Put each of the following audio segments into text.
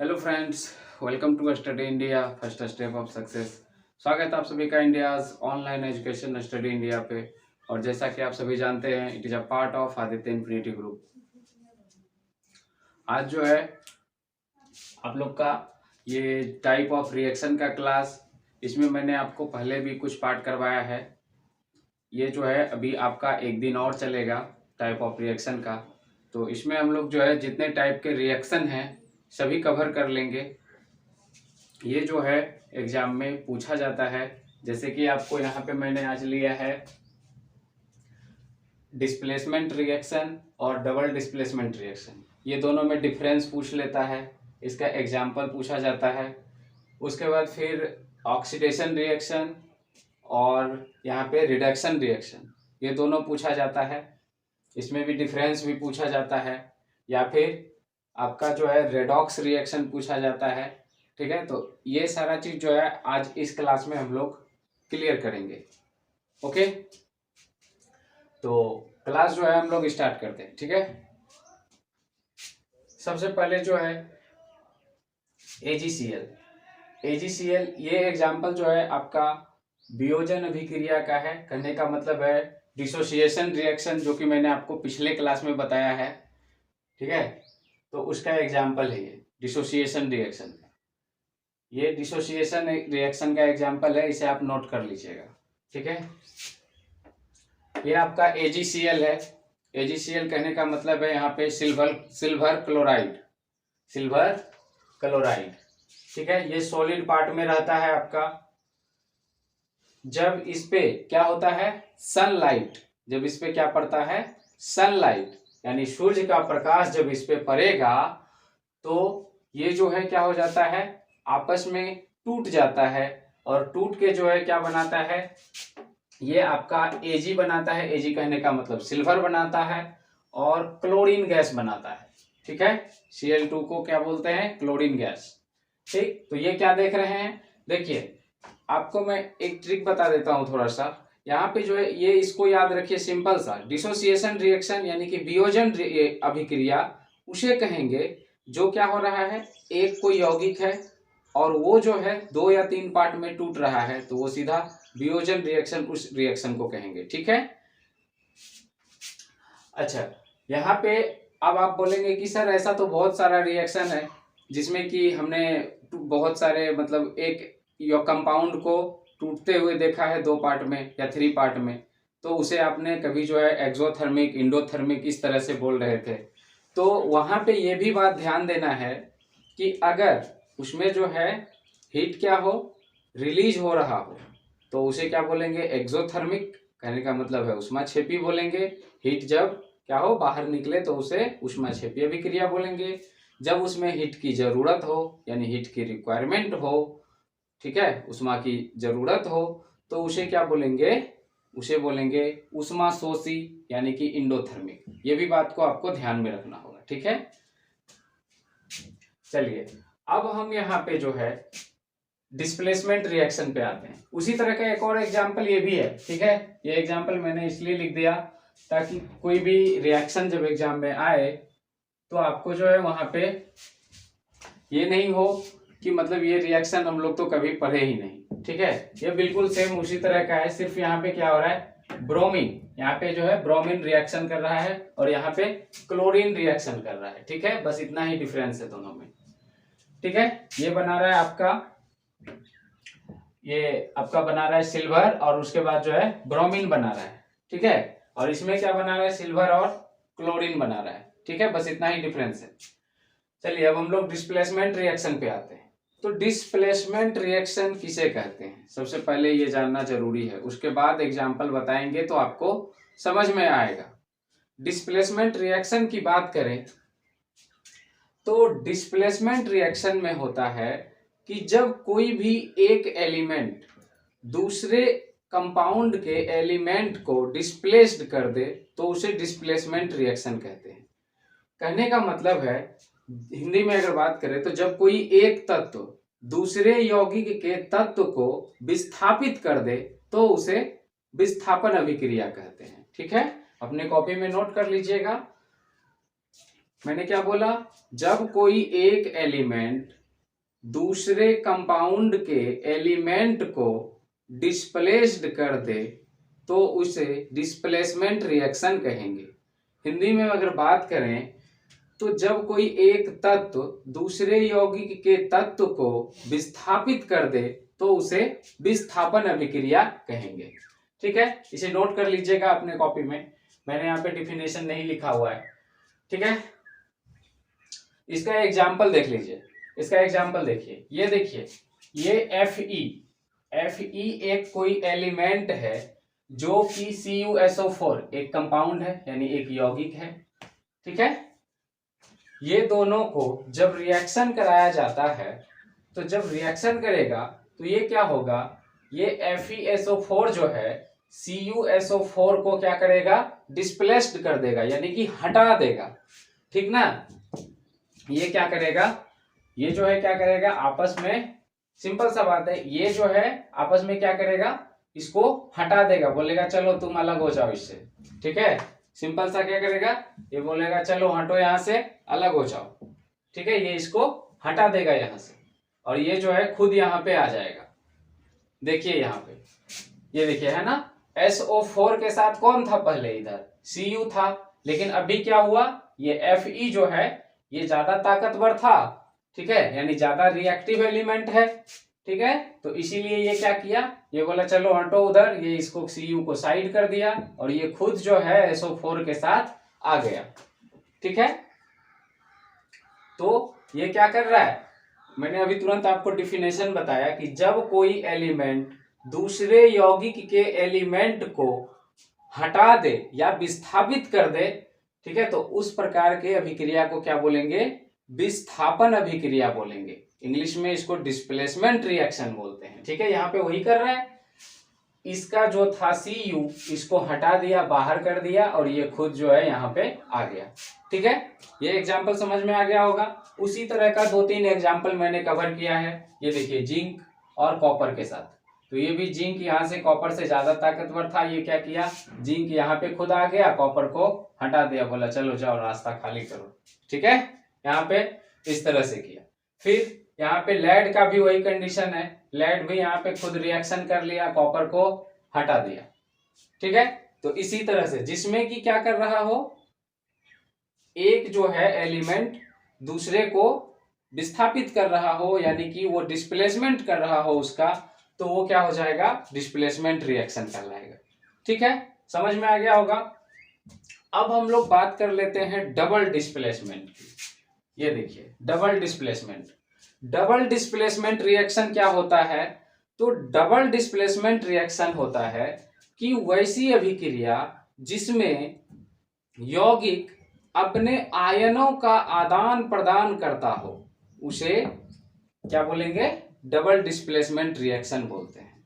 Hello friends, welcome to study India first step of success. स्वागत है आप सभी का India's online education study India पे। और जैसा कि आप सभी जानते हैं, it is a part of Aditya infinity group. आज जो है आप लोग का ये टाइप ऑफ रिएक्शन का क्लास, इसमें मैंने आपको पहले भी कुछ पार्ट करवाया है। ये जो है अभी आपका एक दिन और चलेगा टाइप ऑफ रिएक्शन का। तो इसमें हम लोग जो है जितने टाइप के रिएक्शन हैं सभी कवर कर लेंगे। ये जो है एग्जाम में पूछा जाता है। जैसे कि आपको यहाँ पे मैंने आज लिया है डिस्प्लेसमेंट रिएक्शन और डबल डिस्प्लेसमेंट रिएक्शन। ये दोनों में डिफरेंस पूछ लेता है, इसका एग्जाम्पल पूछा जाता है। उसके बाद फिर ऑक्सीडेशन रिएक्शन और यहाँ पे रिडक्शन रिएक्शन, ये दोनों पूछा जाता है। इसमें भी डिफरेंस भी पूछा जाता है। या फिर आपका जो है रेडॉक्स रिएक्शन पूछा जाता है। ठीक है, तो ये सारा चीज जो है आज इस क्लास में हम लोग क्लियर करेंगे। ओके, तो क्लास जो है हम लोग स्टार्ट करते हैं। ठीक है, सबसे पहले जो है एजीसीएल ये एग्जाम्पल जो है आपका वियोजन अभिक्रिया का है। कहने का मतलब है डिसोसिएशन रिएक्शन, जो कि मैंने आपको पिछले क्लास में बताया है। ठीक है, तो उसका एग्जाम्पल है ये डिसोसिएशन रिएक्शन। ये डिसोसिएशन रिएक्शन का एग्जाम्पल है, इसे आप नोट कर लीजिएगा। ठीक है, ये आपका एजीसीएल है। एजीसीएल कहने का मतलब है यहाँ पे सिल्वर क्लोराइड। ठीक है, ये सॉलिड पार्ट में रहता है आपका। जब इस पे क्या होता है सनलाइट, जब इस पे क्या पड़ता है सनलाइट, यानी सूर्य का प्रकाश जब इस पे पड़ेगा तो ये जो है क्या हो जाता है आपस में टूट जाता है। और टूट के जो है क्या बनाता है, ये आपका एजी बनाता है। एजी कहने का मतलब सिल्वर बनाता है और क्लोरीन गैस बनाता है। ठीक है, Cl2 को क्या बोलते हैं क्लोरीन गैस। ठीक, तो ये क्या देख रहे हैं, देखिए आपको मैं एक ट्रिक बता देता हूं थोड़ा सा। यहाँ पे जो है ये इसको याद रखिए, सिंपल सा डिसोसिएशन रिएक्शन यानी कि वियोजन अभिक्रिया उसे कहेंगे जो क्या हो रहा है, एक कोई यौगिक है और वो जो है 2 या 3 पार्ट में टूट रहा है, तो वो सीधा वियोजन रिएक्शन उस रिएक्शन को कहेंगे। ठीक है, अच्छा यहाँ पे अब आप बोलेंगे कि सर ऐसा तो बहुत सारा रिएक्शन है जिसमें कि हमने बहुत सारे मतलब एक कंपाउंड को टूटते हुए देखा है 2 पार्ट में या 3 पार्ट में, तो उसे आपने कभी जो है एक्सोथर्मिक इंडोथर्मिक इस तरह से बोल रहे थे। तो वहां पे ये भी बात ध्यान देना है कि अगर उसमें जो है हीट क्या हो रिलीज हो रहा हो तो उसे क्या बोलेंगे एक्सोथर्मिक, कहने का मतलब है ऊष्माक्षेपी बोलेंगे। हीट जब क्या हो बाहर निकले तो उसे ऊष्माक्षेपी अभिक्रिया बोलेंगे। जब उसमें हीट की जरूरत हो यानी हीट की रिक्वायरमेंट हो, ठीक है, ऊष्मा की जरूरत हो, तो उसे क्या बोलेंगे, उसे बोलेंगे ऊष्मा शोषी यानी कि इंडोथर्मिक। ये भी बात को आपको ध्यान में रखना होगा। ठीक है, चलिए अब हम यहाँ पे जो है डिस्प्लेसमेंट रिएक्शन पे आते हैं। उसी तरह का एक और एग्जांपल ये भी है। ठीक है, ये एग्जांपल मैंने इसलिए लिख दिया ताकि कोई भी रिएक्शन जब एग्जाम में आए तो आपको जो है वहां पे ये नहीं हो कि मतलब ये रिएक्शन हम लोग तो कभी पढ़े ही नहीं। ठीक है, ये बिल्कुल सेम उसी तरह का है, सिर्फ यहाँ पे क्या हो रहा है ब्रोमीन, यहाँ पे जो है ब्रोमीन रिएक्शन कर रहा है और यहाँ पे क्लोरीन रिएक्शन कर रहा है। ठीक है, बस इतना ही डिफरेंस है दोनों में। ठीक है, ये बना रहा है आपका, ये आपका बना रहा है सिल्वर और उसके बाद जो है ब्रोमीन बना रहा है। ठीक है, और इसमें क्या बना रहा है सिल्वर और क्लोरीन बना रहा है। ठीक है, बस इतना ही डिफरेंस है। चलिए अब हम लोग डिस्प्लेसमेंट रिएक्शन पे आते हैं। तो डिस्प्लेसमेंट रिएक्शन किसे कहते हैं सबसे पहले ये जानना जरूरी है, उसके बाद एग्जाम्पल बताएंगे तो आपको समझ में आएगा। डिस्प्लेसमेंट रिएक्शन की बात करें तो डिस्प्लेसमेंट रिएक्शन में होता है कि जब कोई भी एक एलिमेंट दूसरे कंपाउंड के एलिमेंट को डिस्प्लेस्ड कर दे तो उसे डिस्प्लेसमेंट रिएक्शन कहते हैं। कहने का मतलब है हिंदी में अगर बात करें तो जब कोई एक तत्व दूसरे यौगिक के तत्व को विस्थापित कर दे तो उसे विस्थापन अभिक्रिया कहते हैं। ठीक है, अपने कॉपी में नोट कर लीजिएगा। मैंने क्या बोला, जब कोई एक एलिमेंट दूसरे कंपाउंड के एलिमेंट को डिस्प्लेस्ड कर दे तो उसे डिस्प्लेसमेंट रिएक्शन कहेंगे। हिंदी में अगर बात करें तो जब कोई एक तत्व दूसरे यौगिक के तत्व को विस्थापित कर दे तो उसे विस्थापन अभिक्रिया कहेंगे। ठीक है, इसे नोट कर लीजिएगा अपने कॉपी में, मैंने यहाँ पे डिफिनेशन नहीं लिखा हुआ है। ठीक है, इसका एग्जाम्पल देख लीजिए, इसका एग्जाम्पल देखिए, ये देखिए, ये Fe एक कोई एलिमेंट है जो कि CuSO4 एक कंपाउंड है, यानी एक यौगिक है। ठीक है, ये दोनों को जब रिएक्शन कराया जाता है तो जब रिएक्शन करेगा तो ये क्या होगा, ये FeSO4 जो है CuSO4 को क्या करेगा, डिस्प्लेस्ड कर देगा, यानी कि हटा देगा। ठीक ना, ये क्या करेगा, ये जो है क्या करेगा, आपस में, सिंपल सा बात है, ये जो है आपस में क्या करेगा, इसको हटा देगा, बोलेगा चलो तुम अलग हो जाओ इससे। ठीक है, सिंपल सा क्या करेगा, ये बोलेगा चलो हटो यहाँ से, अलग हो जाओ। ठीक है, ये इसको हटा देगा यहाँ से, और ये जो है खुद यहाँ पे आ जाएगा। देखिए यहाँ पे, ये देखिए, है ना, SO4 के साथ कौन था पहले, इधर Cu था, लेकिन अभी क्या हुआ, ये Fe जो है ये ज्यादा ताकतवर था। ठीक है, यानी ज्यादा रिएक्टिव एलिमेंट है। ठीक है, तो इसीलिए ये क्या किया, ये बोला चलो हटो उधर, ये इसको Cu को साइड कर दिया और ये खुद जो है SO4 के साथ आ गया। ठीक है, तो ये क्या कर रहा है, मैंने अभी तुरंत आपको डिफिनेशन बताया कि जब कोई एलिमेंट दूसरे यौगिक के एलिमेंट को हटा दे या विस्थापित कर दे, ठीक है, तो उस प्रकार के अभिक्रिया को क्या बोलेंगे, विस्थापन अभिक्रिया बोलेंगे। इंग्लिश में इसको डिस्प्लेसमेंट रिएक्शन बोलते हैं। ठीक है, यहाँ पे वही कर रहा है, इसका जो था Cu इसको हटा दिया, बाहर कर दिया, और ये खुद जो है यहाँ पे आ गया। ठीक है, ये एग्जाम्पल समझ में आ गया होगा। उसी तरह का 2-3 एग्जाम्पल मैंने कवर किया है। ये देखिए, जिंक और कॉपर के साथ, तो ये भी जिंक यहाँ से कॉपर से ज्यादा ताकतवर था, ये क्या किया, जिंक यहाँ पे खुद आ गया, कॉपर को हटा दिया, बोला चलो जाओ रास्ता खाली करो। ठीक है, यहाँ पे इस तरह से किया। फिर यहाँ पे लेड का भी वही कंडीशन है, लेड भी यहाँ पे खुद रिएक्शन कर लिया, कॉपर को हटा दिया। ठीक है, तो इसी तरह से जिसमें कि क्या कर रहा हो, एक जो है एलिमेंट दूसरे को विस्थापित कर रहा हो, यानी कि वो डिस्प्लेसमेंट कर रहा हो उसका, तो वो क्या हो जाएगा, डिस्प्लेसमेंट रिएक्शन कहलाएगा। ठीक है, समझ में आ गया होगा। अब हम लोग बात कर लेते हैं डबल डिस्प्लेसमेंट की। ये देखिए, डबल डिस्प्लेसमेंट रिएक्शन क्या होता है, तो डबल डिस्प्लेसमेंट रिएक्शन होता है कि वैसी अभिक्रिया जिसमें यौगिक अपने आयनों का आदान प्रदान करता हो, उसे क्या बोलेंगे, डबल डिस्प्लेसमेंट रिएक्शन बोलते हैं।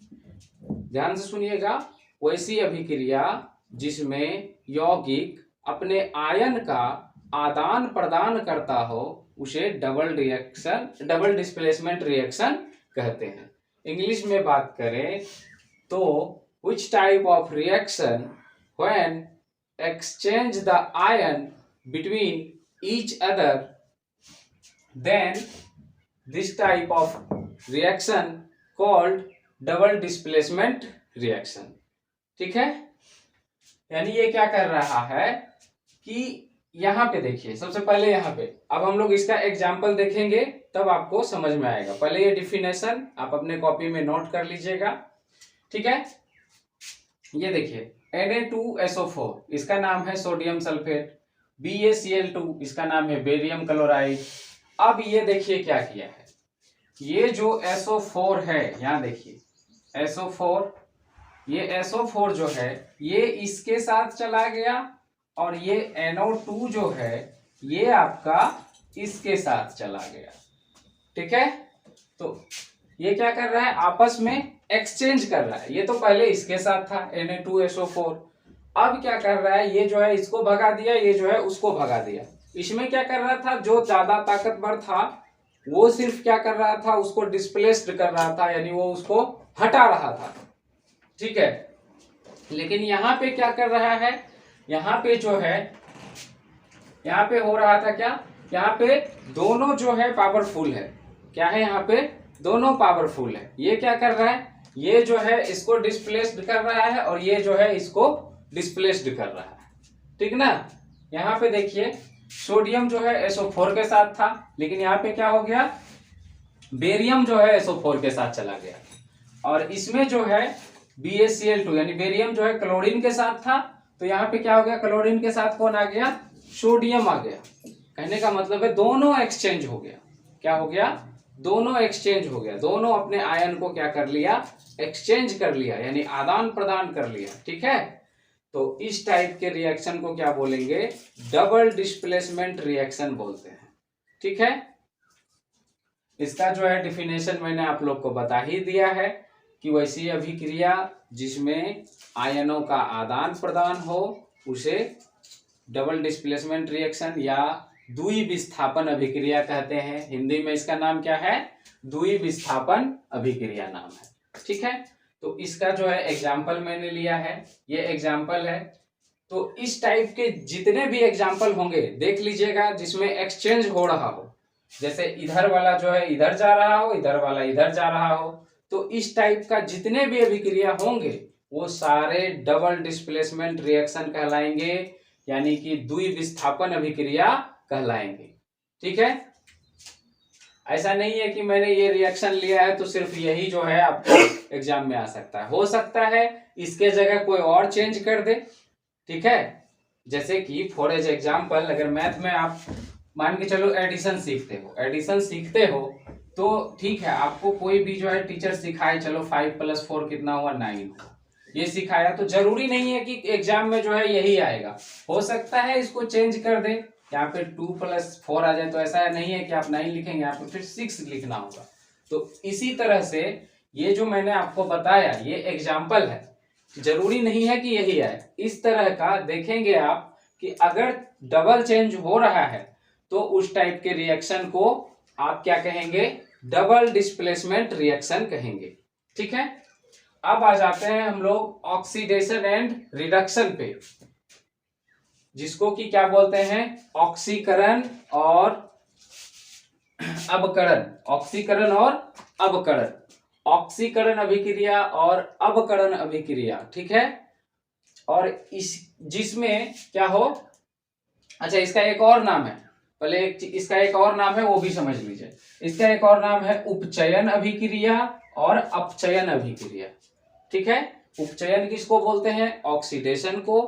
ध्यान से सुनिएगा, वैसी अभिक्रिया जिसमें यौगिक अपने आयन का आदान प्रदान करता हो उसे डबल डिस्प्लेसमेंट रिएक्शन कहते हैं। इंग्लिश में बात करें तो which type of reaction when exchange the ion between each other, then this type of reaction called double displacement reaction। ठीक है, यानी ये क्या कर रहा है कि यहाँ पे देखिए, सबसे पहले यहाँ पे, अब हम लोग इसका एग्जाम्पल देखेंगे तब आपको समझ में आएगा। पहले ये डिफिनेशन आप अपने कॉपी में नोट कर लीजिएगा। ठीक है, ये देखिए, Na2SO4 इसका नाम है सोडियम सल्फेट, BaCl2 इसका नाम है बेरियम क्लोराइड। अब ये देखिए क्या किया है, ये जो SO4 है, यहाँ देखिए SO4, ये SO4 जो है ये इसके साथ चला गया, और ये NO2 जो है ये आपका इसके साथ चला गया। ठीक है, तो ये क्या कर रहा है, आपस में एक्सचेंज कर रहा है। ये तो पहले इसके साथ था Na2SO4, अब क्या कर रहा है, ये जो है इसको भगा दिया, ये जो है उसको भगा दिया। इसमें क्या कर रहा था, जो ज्यादा ताकतवर था वो सिर्फ क्या कर रहा था, उसको डिस्प्लेस्ड कर रहा था, यानी वो उसको हटा रहा था। ठीक है, लेकिन यहाँ पे क्या कर रहा है, यहाँ पे जो है यहाँ पे हो रहा था क्या, यहाँ पे दोनों जो है पावरफुल है, क्या है यहाँ पे दोनों पावरफुल है। ये क्या कर रहा है, ये जो है इसको डिस्प्लेस्ड कर रहा है और ये जो है इसको डिस्प्लेस्ड कर रहा है, ठीक ना। यहाँ पे देखिए सोडियम जो है SO4 के साथ था, लेकिन यहाँ पे क्या हो गया, बेरियम जो है SO4 के साथ चला गया, और इसमें जो है BaCl2 यानी बेरियम जो है क्लोरीन के साथ था, तो यहाँ पे क्या हो गया, क्लोरीन के साथ कौन आ गया, सोडियम आ गया। कहने का मतलब है दोनों एक्सचेंज हो गया, क्या हो गया, दोनों एक्सचेंज हो गया, दोनों अपने आयन को क्या कर लिया, एक्सचेंज कर लिया, यानी आदान प्रदान कर लिया, ठीक है। तो इस टाइप के रिएक्शन को क्या बोलेंगे, डबल डिस्प्लेसमेंट रिएक्शन बोलते हैं, ठीक है। इसका जो है डिफिनेशन मैंने आप लोग को बता ही दिया है कि वैसी अभिक्रिया जिसमें आयनों का आदान प्रदान हो उसे डबल डिस्प्लेसमेंट रिएक्शन या द्वि विस्थापन अभिक्रिया कहते हैं। हिंदी में इसका नाम क्या है, द्वि विस्थापन अभिक्रिया नाम है, ठीक है। तो इसका जो है एग्जाम्पल मैंने लिया है, ये एग्जाम्पल है। तो इस टाइप के जितने भी एग्जाम्पल होंगे देख लीजिएगा जिसमें एक्सचेंज हो रहा हो, जैसे इधर वाला जो है इधर जा रहा हो, इधर वाला इधर जा रहा हो, तो इस टाइप का जितने भी अभिक्रिया होंगे वो सारे डबल डिस्प्लेसमेंट रिएक्शन कहलाएंगे, यानी कि द्वि विस्थापन अभिक्रिया कहलाएंगे, ठीक है। ऐसा नहीं है कि मैंने ये रिएक्शन लिया है तो सिर्फ यही जो है आपको एग्जाम में आ सकता है, हो सकता है इसके जगह कोई और चेंज कर दे, ठीक है। जैसे कि फॉर एग्जाम्पल अगर मैथ में आप मान के चलो एडिशन सीखते हो तो ठीक है, आपको कोई भी जो है टीचर सिखाए, चलो 5 + 4 कितना हुआ 9 हुआ, ये सिखाया, तो जरूरी नहीं है कि एग्जाम में जो है यही आएगा, हो सकता है इसको चेंज कर दे, यहाँ पे 2 + 4 आ जाए, तो ऐसा नहीं है कि आप 9 लिखेंगे, यहाँ पे फिर 6 लिखना होगा। तो इसी तरह से ये जो मैंने आपको बताया ये एग्जाम्पल है, जरूरी नहीं है कि यही आए। इस तरह का देखेंगे आप कि अगर डबल चेंज हो रहा है तो उस टाइप के रिएक्शन को आप क्या कहेंगे, डबल डिस्प्लेसमेंट रिएक्शन कहेंगे, ठीक है। अब आ जाते हैं हम लोग ऑक्सीडेशन एंड रिडक्शन पे, जिसको कि क्या बोलते हैं, ऑक्सीकरण और अबकरण, ऑक्सीकरण और अबकरण, ऑक्सीकरण अभिक्रिया और अबकरण अभिक्रिया, ठीक है। और इस जिसमें क्या हो, अच्छा इसका एक और नाम है, पहले इसका एक और नाम है वो भी समझ लीजिए, इसका एक और नाम है उपचयन अभिक्रिया और अपचयन अभिक्रिया, ठीक है। उपचयन किसको बोलते हैं, ऑक्सीडेशन को,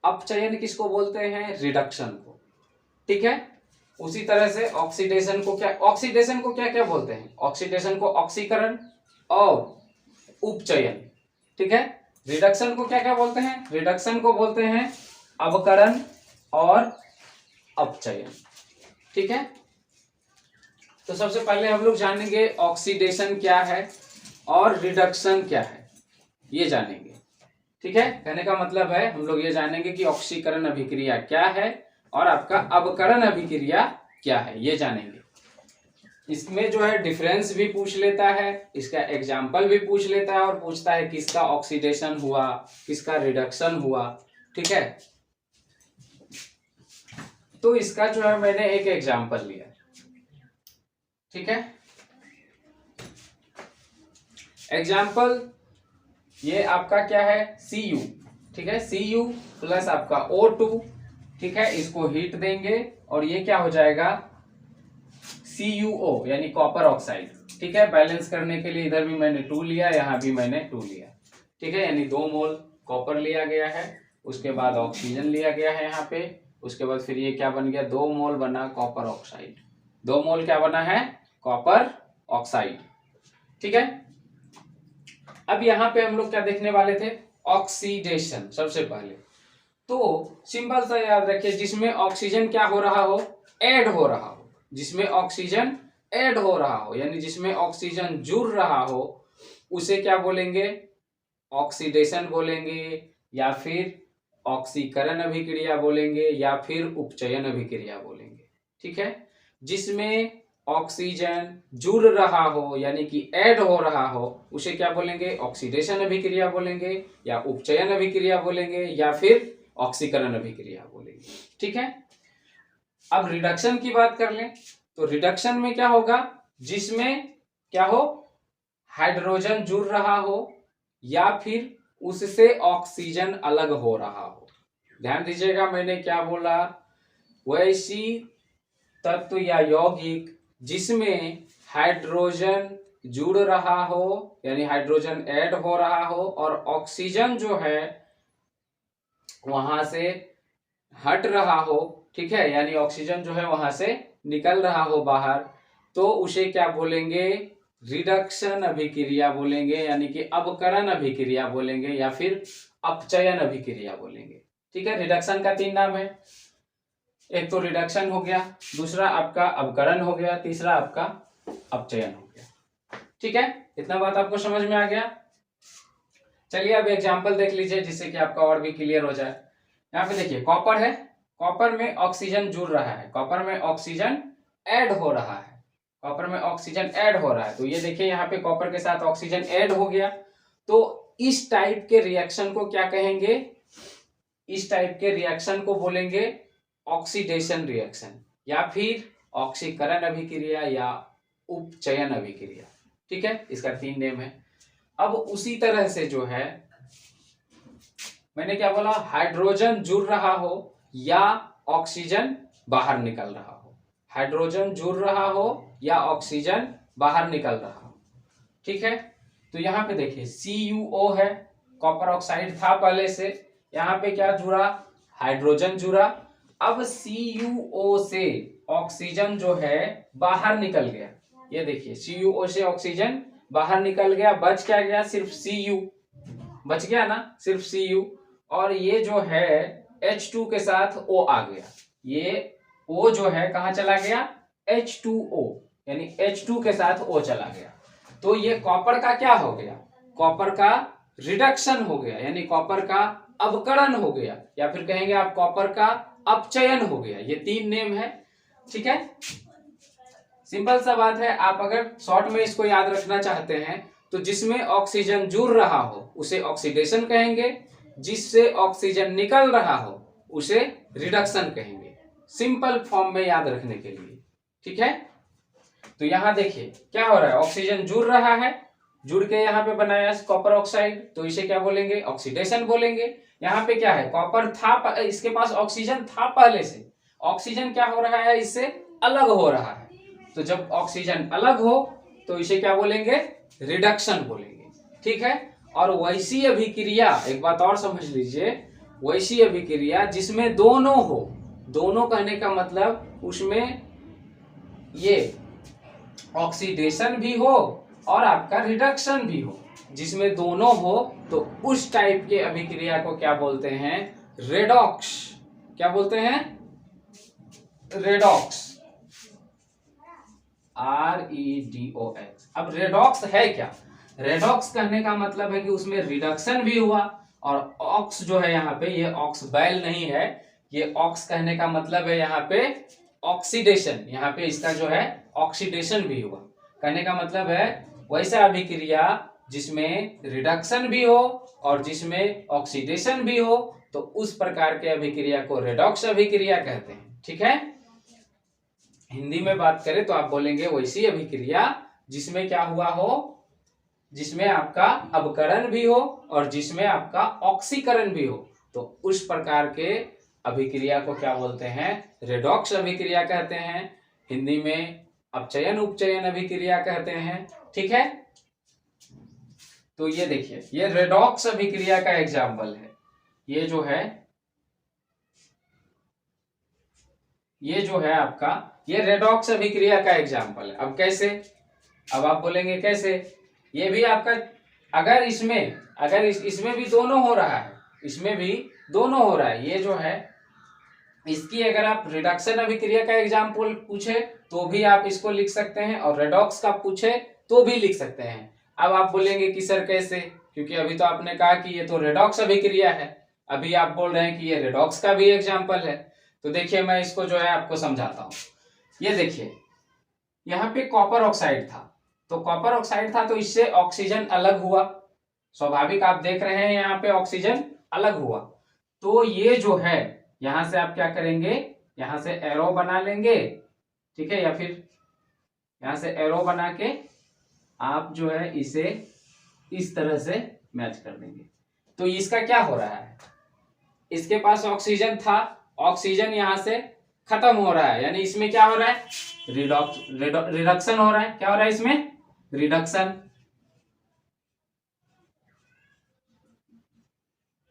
अपचयन किसको बोलते हैं, रिडक्शन को, ठीक है। उसी तरह से ऑक्सीडेशन को क्या क्या बोलते हैं, ऑक्सीडेशन को ऑक्सीकरण और उपचयन, ठीक है। रिडक्शन को क्या क्या बोलते हैं, रिडक्शन को बोलते हैं अवकरण और अपचयन, ठीक है। तो सबसे पहले हम लोग जानेंगे ऑक्सीडेशन क्या है और रिडक्शन क्या है, ये जानेंगे, ठीक है। कहने का मतलब है हम लोग ये जानेंगे कि ऑक्सीकरण अभिक्रिया क्या है और आपका अवकरण अभिक्रिया क्या है, ये जानेंगे। इसमें जो है डिफरेंस भी पूछ लेता है, इसका एग्जाम्पल भी पूछ लेता है और पूछता है किसका ऑक्सीडेशन हुआ किसका रिडक्शन हुआ, ठीक है। तो इसका जो है मैंने एक एग्जाम्पल लिया, ठीक है। एग्जाम्पल ये आपका क्या है, Cu, ठीक है, Cu प्लस आपका O2, ठीक है, इसको हीट देंगे और ये क्या हो जाएगा, CuO यानी कॉपर ऑक्साइड, ठीक है। बैलेंस करने के लिए इधर भी मैंने 2 लिया, यहाँ भी मैंने 2 लिया, ठीक है, यानी 2 मोल कॉपर लिया गया है, उसके बाद ऑक्सीजन लिया गया है यहाँ पे, उसके बाद फिर ये क्या बन गया, 2 मोल बना कॉपर ऑक्साइड, 2 मोल क्या बना है, कॉपर ऑक्साइड, ठीक है। अब यहाँ पे हम लोग क्या देखने वाले थे, ऑक्सीडेशन। सबसे पहले तो सिंपल सा याद रखिए, जिसमें ऑक्सीजन क्या हो रहा हो, ऐड हो रहा हो, जिसमें ऑक्सीजन ऐड हो रहा हो यानी जिसमें ऑक्सीजन जुड़ रहा हो उसे क्या बोलेंगे, ऑक्सीडेशन बोलेंगे, या फिर ऑक्सीकरण अभिक्रिया बोलेंगे, या फिर उपचयन अभिक्रिया बोलेंगे, ठीक है। जिसमें ऑक्सीजन जुड़ रहा हो यानी कि ऐड हो रहा हो उसे क्या बोलेंगे, ऑक्सीडेशन अभिक्रिया बोलेंगे, या उपचयन अभिक्रिया बोलेंगे, या फिर ऑक्सीकरण अभिक्रिया बोलेंगे, ठीक है। अब रिडक्शन की बात कर लें तो रिडक्शन में क्या होगा, जिसमें क्या हो, हाइड्रोजन जुड़ रहा हो या फिर उससे ऑक्सीजन अलग हो रहा हो। ध्यान दीजिएगा मैंने क्या बोला, वैसी तत्व या यौगिक जिसमें हाइड्रोजन जुड़ रहा हो यानी हाइड्रोजन ऐड हो रहा हो और ऑक्सीजन जो है वहां से हट रहा हो, ठीक है, यानी ऑक्सीजन जो है वहां से निकल रहा हो बाहर, तो उसे क्या बोलेंगे, रिडक्शन अभिक्रिया बोलेंगे, यानी कि अवकरण अभिक्रिया बोलेंगे या फिर अपचयन अभिक्रिया बोलेंगे। ठीक है, रिडक्शन का 3 नाम है, एक तो रिडक्शन हो गया, दूसरा आपका अवकरण हो गया, तीसरा आपका अपचयन हो गया। ठीक है, इतना बात आपको समझ में आ गया। चलिए अब एग्जांपल देख लीजिए जिससे कि आपका और भी क्लियर हो जाए। यहाँ पे देखिए कॉपर है, कॉपर में ऑक्सीजन जुड़ रहा है, कॉपर में ऑक्सीजन ऐड हो रहा है, कॉपर में ऑक्सीजन ऐड हो रहा है, तो ये देखिए यहाँ पे कॉपर के साथ ऑक्सीजन ऐड हो गया। तो इस टाइप के रिएक्शन को क्या कहेंगे, इस टाइप के रिएक्शन को बोलेंगे ऑक्सीडेशन रिएक्शन या फिर ऑक्सीकरण अभिक्रिया या उपचयन अभिक्रिया। ठीक है, इसका 3 नेम है। अब उसी तरह से जो है मैंने क्या बोला, हाइड्रोजन जुड़ रहा हो या ऑक्सीजन बाहर निकल रहा हो, हाइड्रोजन जुड़ रहा हो या ऑक्सीजन बाहर निकल रहा हो। ठीक है, तो यहाँ पे देखिए CuO है, कॉपर ऑक्साइड था पहले से, यहाँ पे क्या जुड़ा, हाइड्रोजन जुड़ा। अब CuO से ऑक्सीजन जो है बाहर निकल गया, ये देखिए CuO से ऑक्सीजन बाहर निकल गया, बच क्या गया, सिर्फ Cu बच गया ना, सिर्फ Cu। और ये जो है H2 के साथ O आ गया, ये O जो है कहाँ चला गया, H2O, यानी H2 के साथ O चला गया। तो ये कॉपर का क्या हो गया, कॉपर का रिडक्शन हो गया, यानी कॉपर का अवकरण हो गया, या फिर कहेंगे आप कॉपर का अपचयन हो गया। ये 3 नेम है। ठीक है, सिंपल सा बात है। आप अगर शॉर्ट में इसको याद रखना चाहते हैं तो जिसमें ऑक्सीजन जुड़ रहा हो उसे ऑक्सीडेशन कहेंगे, जिससे ऑक्सीजन निकल रहा हो उसे रिडक्शन कहेंगे, सिंपल फॉर्म में याद रखने के लिए। ठीक है, तो यहां देखिए क्या हो रहा है, ऑक्सीजन जुड़ रहा है, जुड़ के यहाँ पे बनाया कॉपर ऑक्साइड, तो इसे क्या बोलेंगे, ऑक्सीडेशन बोलेंगे। यहाँ पे क्या है, कॉपर था, इसके पास ऑक्सीजन था पहले से, ऑक्सीजन क्या हो रहा है, इससे अलग हो रहा है। तो जब ऑक्सीजन अलग हो तो इसे क्या बोलेंगे, रिडक्शन बोलेंगे। ठीक है, और वैसी अभिक्रिया, एक बात और समझ लीजिए, वैसी अभिक्रिया जिसमें दोनों हो, दोनों कहने का मतलब उसमें ये ऑक्सीडेशन भी हो और आपका रिडक्शन भी हो, जिसमें दोनों हो, तो उस टाइप के अभिक्रिया को क्या बोलते हैं, रेडॉक्स। क्या बोलते हैं, रेडॉक्स, REDOX। अब रेडॉक्स है क्या, रेडॉक्स कहने का मतलब है कि उसमें रिडक्शन भी हुआ और ऑक्स जो है यहाँ पे, ये ऑक्स बैल नहीं है, ये ऑक्स कहने का मतलब है यहाँ पे ऑक्सीडेशन, यहाँ पे इसका जो है ऑक्सीडेशन भी हुआ। कहने का मतलब है वैसा अभिक्रिया जिसमें रिडक्शन भी हो और जिसमें ऑक्सीडेशन भी हो, तो उस प्रकार के अभिक्रिया को रेडॉक्स अभिक्रिया कहते हैं। ठीक है, हिंदी में बात करें तो आप बोलेंगे वैसी अभिक्रिया जिसमें क्या हुआ हो, जिसमें आपका अवकरण भी हो और जिसमें आपका ऑक्सीकरण भी हो, तो उस प्रकार के अभिक्रिया को क्या बोलते हैं, रेडॉक्स अभिक्रिया कहते हैं। हिंदी में अपचयन उपचयन अभिक्रिया कहते हैं। ठीक है, तो ये देखिए ये रेडॉक्स अभिक्रिया का एग्जाम्पल है, ये जो है आपका, ये रेडॉक्स अभिक्रिया का एग्जाम्पल है। अब कैसे, अब आप बोलेंगे कैसे, ये भी आपका, अगर इसमें भी दोनों हो रहा है, इसमें भी दोनों हो रहा है, ये जो है इसकी अगर आप रिडक्शन अभिक्रिया का एग्जाम्पल पूछे तो भी आप इसको लिख सकते हैं और रेडॉक्स का पूछे तो भी लिख सकते हैं। अब आप बोलेंगे कि सर कैसे, क्योंकि अभी तो आपने कहा कि ये तो रेडॉक्स अभिक्रिया है, अभी आप बोल रहे हैं कि ये रेडॉक्स का भी एग्जाम्पल है। तो देखिए मैं इसको जो है आपको समझाता हूँ। ये देखिए यहाँ पे कॉपर ऑक्साइड था, तो कॉपर ऑक्साइड था तो इससे ऑक्सीजन अलग हुआ, स्वाभाविक आप देख रहे हैं यहाँ पे ऑक्सीजन अलग हुआ। तो ये जो है यहाँ से आप क्या करेंगे, यहाँ से एरो बना लेंगे, ठीक है, या फिर यहाँ से एरो बना के आप जो है इसे इस तरह से मैच कर देंगे। तो इसका क्या हो रहा है, इसके पास ऑक्सीजन था, ऑक्सीजन यहाँ से खत्म हो रहा है, यानी इसमें क्या हो रहा है, रिडक्शन हो रहा है। क्या हो रहा है इसमें, रिडक्शन।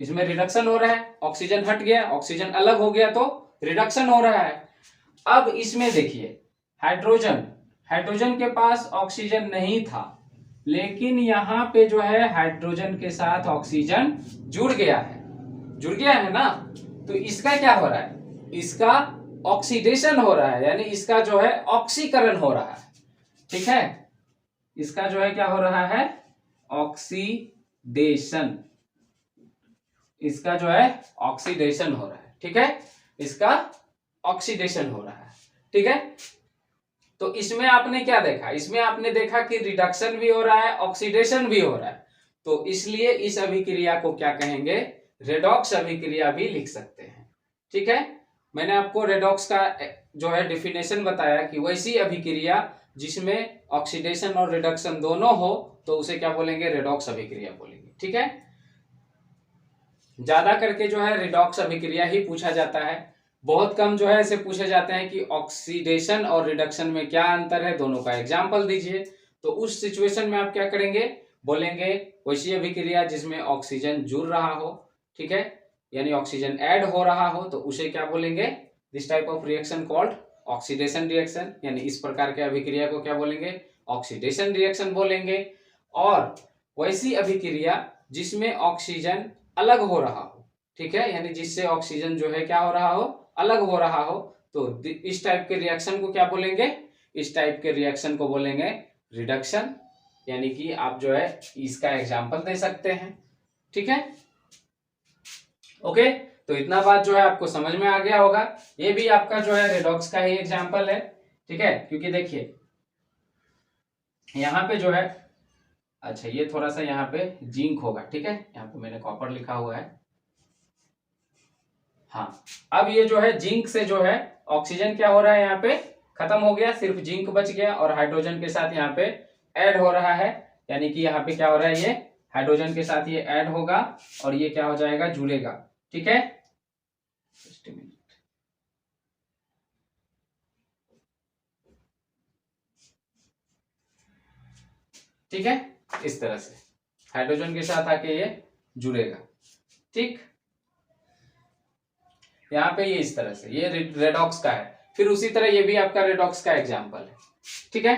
इसमें रिडक्शन हो रहा है, ऑक्सीजन हट गया, ऑक्सीजन अलग हो गया तो रिडक्शन हो रहा है। अब इसमें देखिए हाइड्रोजन, हाइड्रोजन के पास ऑक्सीजन नहीं था, लेकिन यहाँ पे जो है हाइड्रोजन के साथ ऑक्सीजन जुड़ गया है, जुड़ गया है ना। तो इसका क्या हो रहा है, इसका ऑक्सीडेशन हो रहा है, यानी इसका जो है ऑक्सीकरण हो रहा है, ठीक है, इसका जो है क्या हो रहा है, ऑक्सीडेशन, इसका जो है ऑक्सीडेशन हो रहा है, ठीक है, इसका ऑक्सीडेशन हो रहा है, ठीक है। तो इसमें आपने क्या देखा, इसमें आपने देखा कि रिडक्शन भी हो रहा है, ऑक्सीडेशन भी हो रहा है, तो इसलिए इस अभिक्रिया को क्या कहेंगे, रेडॉक्स अभिक्रिया भी लिख सकते हैं, ठीक है। मैंने आपको रेडॉक्स का जो है डिफिनेशन बताया कि वैसी अभिक्रिया जिसमें ऑक्सीडेशन और रिडक्शन दोनों हो तो उसे क्या बोलेंगे, रेडॉक्स अभिक्रिया बोलेंगे, ठीक है। ज्यादा करके जो है रिडॉक्स अभिक्रिया ही पूछा जाता है, बहुत कम जो है ऐसे पूछे जाते हैं कि ऑक्सीडेशन और रिडक्शन में क्या अंतर है, दोनों का एग्जाम्पल दीजिए। तो उस सिचुएशन में आप क्या करेंगे, बोलेंगे वैसी अभिक्रिया जिसमें ऑक्सीजन जुड़ रहा हो, ठीक है, यानी ऑक्सीजन ऐड हो रहा हो, तो उसे क्या बोलेंगे, this type of reaction called oxidation reaction, यानी इस प्रकार के अभिक्रिया को क्या बोलेंगे, ऑक्सीडेशन रिएक्शन बोलेंगे। और वैसी अभिक्रिया जिसमें ऑक्सीजन अलग हो रहा हो, ठीक है, यानी जिससे ऑक्सीजन जो है क्या हो रहा हो, अलग हो रहा हो, तो इस टाइप के रिएक्शन को क्या बोलेंगे, इस टाइप के रिएक्शन को बोलेंगे रिडक्शन, यानी कि आप जो है इसका एग्जांपल दे सकते हैं, ठीक है। ओके, तो इतना बात जो है आपको समझ में आ गया होगा, ये भी आपका जो है रेडॉक्स का ही एग्जांपल है, ठीक है, क्योंकि देखिए यहाँ पे जो है, अच्छा ये थोड़ा सा यहाँ पे जिंक होगा, ठीक है, यहाँ पे मैंने कॉपर लिखा हुआ है, हाँ। अब ये जो है जिंक से जो है ऑक्सीजन क्या हो रहा है, यहाँ पे खत्म हो गया, सिर्फ जिंक बच गया और हाइड्रोजन के साथ यहाँ पे ऐड हो रहा है, यानी कि यहाँ पे क्या हो रहा है, ये हाइड्रोजन के साथ ये ऐड होगा और ये क्या हो जाएगा, जुड़ेगा, ठीक है। ठीक है, इस तरह से हाइड्रोजन के साथ आके ये जुड़ेगा, ठीक। यहाँ पे ये इस तरह से ये रेडॉक्स का है, फिर उसी तरह ये भी आपका रेडॉक्स का एग्जाम्पल है, ठीक है।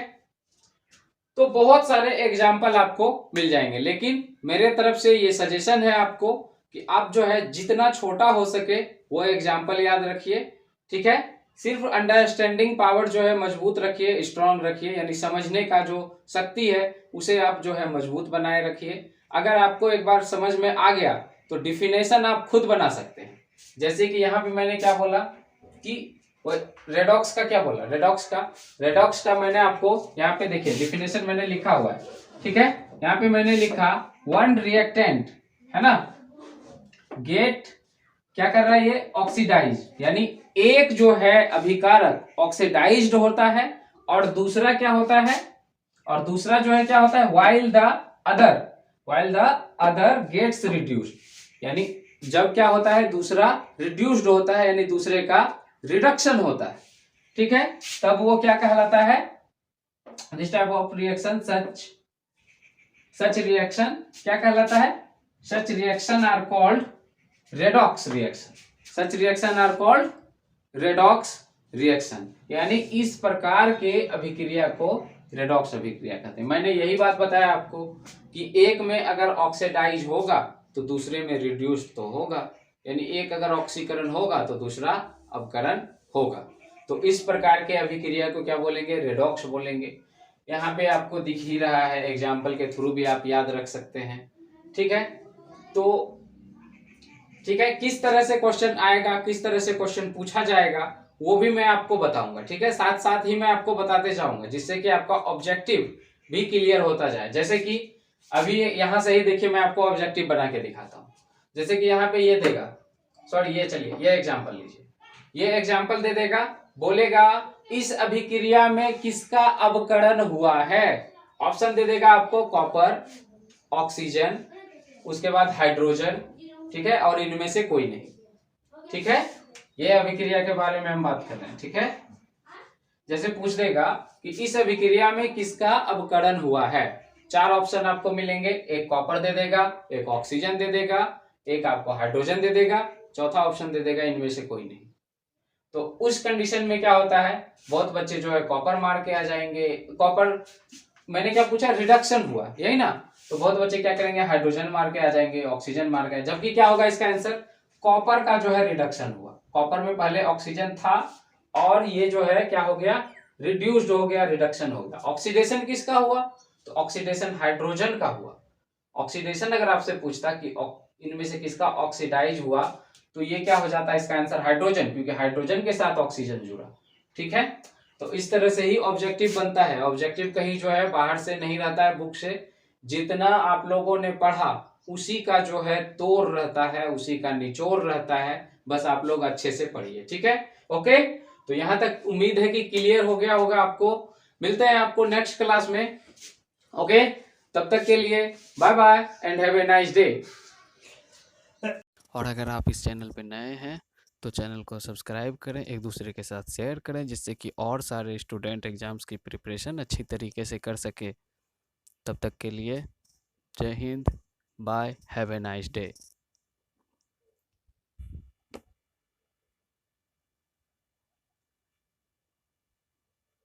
तो बहुत सारे एग्जाम्पल आपको मिल जाएंगे, लेकिन मेरे तरफ से ये सजेशन है आपको कि आप जो है जितना छोटा हो सके वो एग्जाम्पल याद रखिए, ठीक है। सिर्फ अंडरस्टैंडिंग पावर जो है मजबूत रखिए, स्ट्रांग रखिए, यानी समझने का जो शक्ति है उसे आप जो है मजबूत बनाए रखिए। अगर आपको एक बार समझ में आ गया तो डिफिनेशन आप खुद बना सकते हैं, जैसे कि यहाँ पे मैंने क्या बोला कि रेडॉक्स का क्या बोला, रेडॉक्स का मैंने आपको यहाँ पे देखिए डिफिनेशन मैंने लिखा हुआ है, ठीक है। यहाँ पे मैंने लिखा वन रिएक्टेंट है ना, गेट क्या कर रहा है, ये ऑक्सीडाइज, यानी एक जो है अभिकारक ऑक्सीडाइज्ड होता है और दूसरा क्या होता है, और दूसरा जो है क्या होता है, while the other gets reduced, यानी जब क्या होता है, दूसरा रिड्यूस्ड होता है, यानी दूसरे का रिडक्शन होता है, ठीक है, तब वो क्या कहलाता है, this type of reaction, such reaction क्या कहलाता है, such reaction are called redox reaction, such reaction are called redox reaction, यानी इस प्रकार के अभिक्रिया को रेडॉक्स अभिक्रिया कहते हैं। मैंने यही बात बताया आपको कि एक में अगर ऑक्सीडाइज होगा तो दूसरे में रिड्यूस्ड तो होगा, यानी एक अगर ऑक्सीकरण होगा तो दूसरा अपकरण होगा, तो इस प्रकार के अभिक्रिया को क्या बोलेंगे, रेडॉक्स बोलेंगे। यहाँ पे आपको दिख ही रहा है, एग्जाम्पल के थ्रू भी आप याद रख सकते हैं, ठीक है। तो ठीक है, किस तरह से क्वेश्चन आएगा, किस तरह से क्वेश्चन पूछा जाएगा वो भी मैं आपको बताऊंगा, ठीक है, साथ साथ ही मैं आपको बताते जाऊंगा, जिससे कि आपका ऑब्जेक्टिव भी क्लियर होता जाए। जैसे कि अभी यहां से ही देखिए मैं आपको ऑब्जेक्टिव बना के दिखाता हूं, जैसे कि यहाँ पे ये देगा, सॉरी ये चलिए ये एग्जांपल लीजिए, ये एग्जाम्पल दे देगा, बोलेगा इस अभिक्रिया में किसका अवकरण हुआ है। ऑप्शन दे देगा आपको कॉपर, ऑक्सीजन, उसके बाद हाइड्रोजन, ठीक है, और इनमें से कोई नहीं, ठीक है। ये अभिक्रिया के बारे में हम बात कर रहे हैं, ठीक है। जैसे पूछ देगा कि इस अभिक्रिया में किसका अवकरण हुआ है, 4 ऑप्शन आपको मिलेंगे, एक कॉपर दे देगा, एक ऑक्सीजन दे देगा, एक आपको हाइड्रोजन दे देगा, चौथा ऑप्शन दे देगा इनमें से कोई नहीं। तो उस कंडीशन में क्या होता है, बहुत बच्चे जो है कॉपर मार के आ जाएंगे। कॉपर मैंने क्या पूछा, रिडक्शन हुआ, यही ना। तो बहुत बच्चे क्या करेंगे, हाइड्रोजन मार के आ जाएंगे, ऑक्सीजन मार के, जबकि क्या होगा इसका आंसर, कॉपर का जो है रिडक्शन हुआ। कॉपर में पहले ऑक्सीजन था और ये जो है क्या हो गया, रिड्यूस्ड हो गया, रिडक्शन हो गया। ऑक्सीडेशन किसका हुआ, तो ऑक्सीडेशन हाइड्रोजन का हुआ। ऑक्सीडेशन अगर आपसे पूछता कि इनमें से किसका ऑक्सीडाइज हुआ, तो ये क्या हो जाता है इसका आंसर, हाइड्रोजन, क्योंकि हाइड्रोजन के साथ ऑक्सीजन जुड़ा, ठीक है। तो इस तरह से ही ऑब्जेक्टिव बनता है। ऑब्जेक्टिव कहीं जो है बाहर से नहीं रहता है बुक से, जितना आप लोगों ने पढ़ा उसी का जो है तोड़ रहता है, उसी का निचोड़ रहता है, बस आप लोग अच्छे से पढ़िए, ठीक है। ओके, तो यहां तक उम्मीद है कि क्लियर हो गया होगा आपको। मिलते हैं आपको नेक्स्ट क्लास में, ओके। तब तक के लिए bye bye and have a nice day. और अगर आप इस चैनल पे नए हैं तो चैनल को सब्सक्राइब करें, एक दूसरे के साथ शेयर करें, जिससे कि और सारे स्टूडेंट एग्ज़ाम्स की प्रिपरेशन अच्छी तरीके से कर सके। तब तक के लिए Jai Hind, bye, have a nice day.